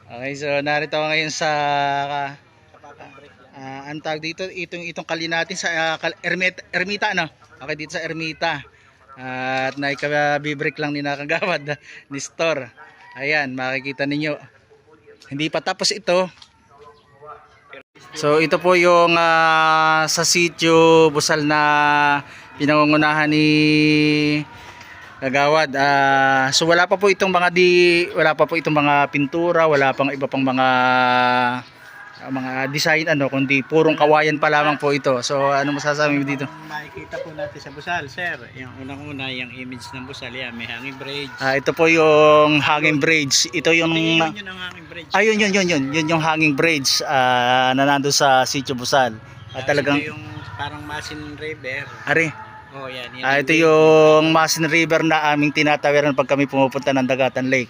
Okay, so narito ako ngayon sa ang tawag dito, itong kali natin sa Ermita, ano? Okay, dito sa Ermita. At naikabibreak lang ni Nakagawad ni Store. Ayan, makikita ninyo. Hindi pa tapos ito. So ito po yung sa sitio Busal na pinangungunahan ni Kagawad. So wala pa po itong mga pintura, wala pang iba pang mga design kundi purong kawayan pa lamang po ito. So ano masasabi mo dito? Makikita po natin sa Busal, sir. Yung unang-una, yung image ng Busal, yan, may hanging bridge. Ito po yung hanging bridge. Ito yung Yun ang hanging bridge. Yun yung hanging bridge na nandoon sa Sitio Busal. Talagang ito yung parang Masin River. Ari. Oh, yan. Ito yung Masin River na aming tinatawiran pag kami pumupunta ng Dagatan Lake.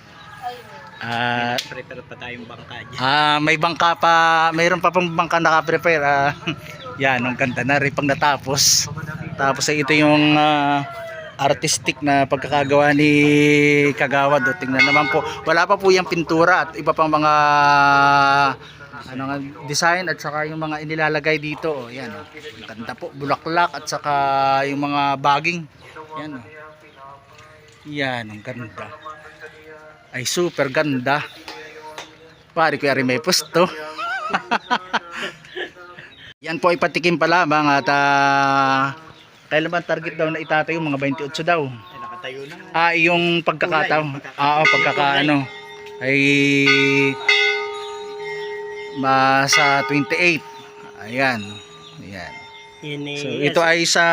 Prepare pa tayong bangka dyan. May bangka pa, mayroon pa pang bangka naka-prepare. Yan, ang ganda na rin pag natapos. Tapos ito yung artistic na pagkakagawa ni Kagawad. Tingnan naman po, wala pa po yung pintura at iba pang mga design at saka yung mga inilalagay dito. Yan, ang ganda po, bulaklak at saka yung mga baging. Yan, yan, ang ganda. Ay super ganda. Pare ko may pusto. Yan po ay patikim pa lamang at kailan ba target daw na itatayo? Mga 28 daw. Ay, nakatayo na. Yung pagkakataon. Pagkakaano ay sa 28. Ayan. Ayan. So ito ay sa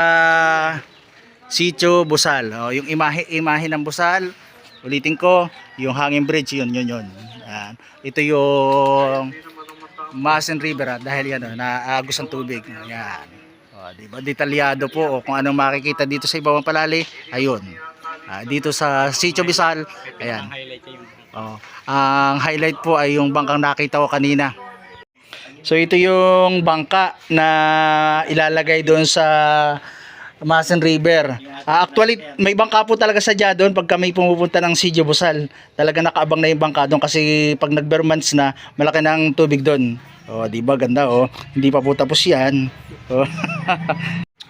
Sitio Busal. Yung imahe ng Busal. Ulitin ko, yung hanging bridge, yun. Ayan. Ito yung Masin River dahil yan naagos ang tubig. Ayan. Diba? Detalyado po kung anong makikita dito sa ibabang palali. Ayun. Dito sa Sitio Busal, ayan. Ang highlight po ay yung bangkang nakita ko kanina. So ito yung bangka na ilalagay doon sa Masin River. Actually, may bangka po talaga sadya doon pag kami pumupunta ng Sitio Busal. Talaga nakaabang na yung bangka doon kasi pag nag-bermans na, malaki na ang tubig doon. Di ba ganda Hindi pa po tapos 'yan.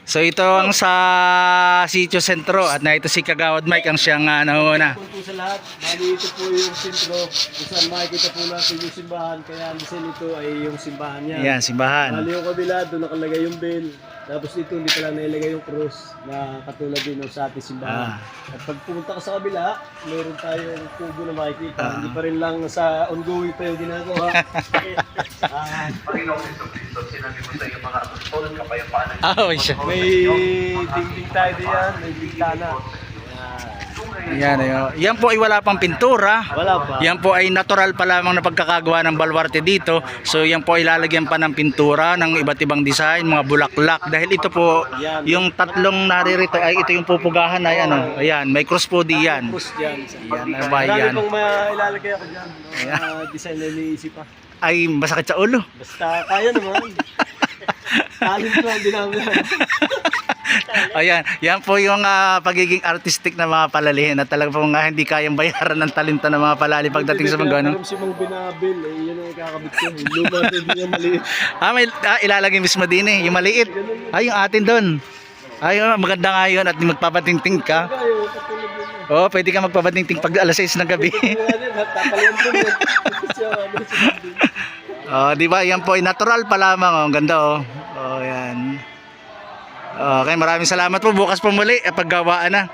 So ito ang sa Sitio Sentro at na ito si Kagawad Mike ang siyang nauna. Po sa lahat, bali ito po yung sentro kung saan makikita po natin yung simbahan, kaya misin ito ay yung simbahan niya. Yan, simbahan. Bali yung kabila, doon nakalagay yung bell, tapos dito hindi pala nailagay yung cross na katulad din sa ating simbahan. At pag pumunta ka sa kabila, meron tayong kubo na makikita, hindi pa rin lang sa ongoing pa yung ginagawa. Panginoong Jesucristo, sinabi mo sa iyong mga apostol, kapayapaan May dingding tayo diyan, may bintana. Yan po ay wala pang pintura. Wala pa. Yan po ay natural pa lamang na pagkakagawa ng baluarte dito. So yan po ay lalagyan pa ng pintura ng iba't ibang design, mga bulaklak. Dahil ito po, yung tatlong naririto ay ito yung pupugahan ay ayan, may cross po diyan. Cross dyan. Yan, Marami pong mailalagay ako dyan. Design na iniisip pa. Ay masakit sa ulo. Basta kaya naman. Talent lang din namin. Ayan, yan po yung pagiging artistic na mga palalihin na talaga po hindi kayang bayaran ng talento ng mga palali pagdating sa mga Meron si Mang Binabil, yun ang kakabit ko. Luma na din yung maliit. Ilalagay mismo din yung maliit. Yung atin doon. Maganda nga yun at magpapatingting ka. Pwede ka magpapatingting pag alas 6 ng gabi. Diba? Yan po ay natural pa lamang. Ang ganda yan. Okay, maraming salamat po. Bukas po muli paggawaan na.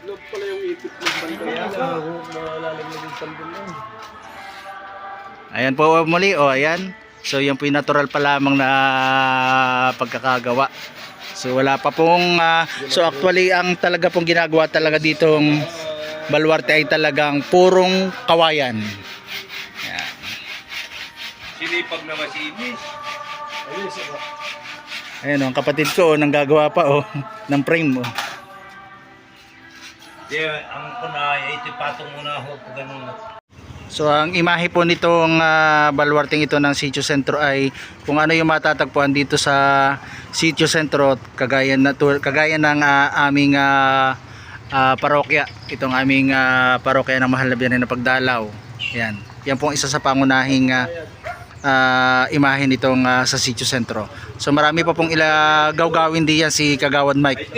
Loob pala yung ipit ng banda. Malalagyan sambal lang. Ayan po muli. Ayan. So yan po yung natural pa lamang na pagkakagawa. So wala pa pong so actually ang talaga pong ginagawa talaga ditong baluarte ay talagang purong kawayan. Ayan. Sinipag na masinis. Ayan ang kapatid ko nang gagawa pa ng frame Ang kunay, ito patong muna ho pag ganun. So ang imahe po nitong baluarteng ito ng Sitio Sentro ay kung ano yung matatagpuan dito sa Sitio Sentro kagaya ng aming parokya. Itong aming parokya ng Mahal na Birhen ng Pagdalaw. Yan. Yan pong isa sa pangunahing imahe nitong sa Sitio Sentro. So marami pa pong gawgawin diyan si Kagawad Mike.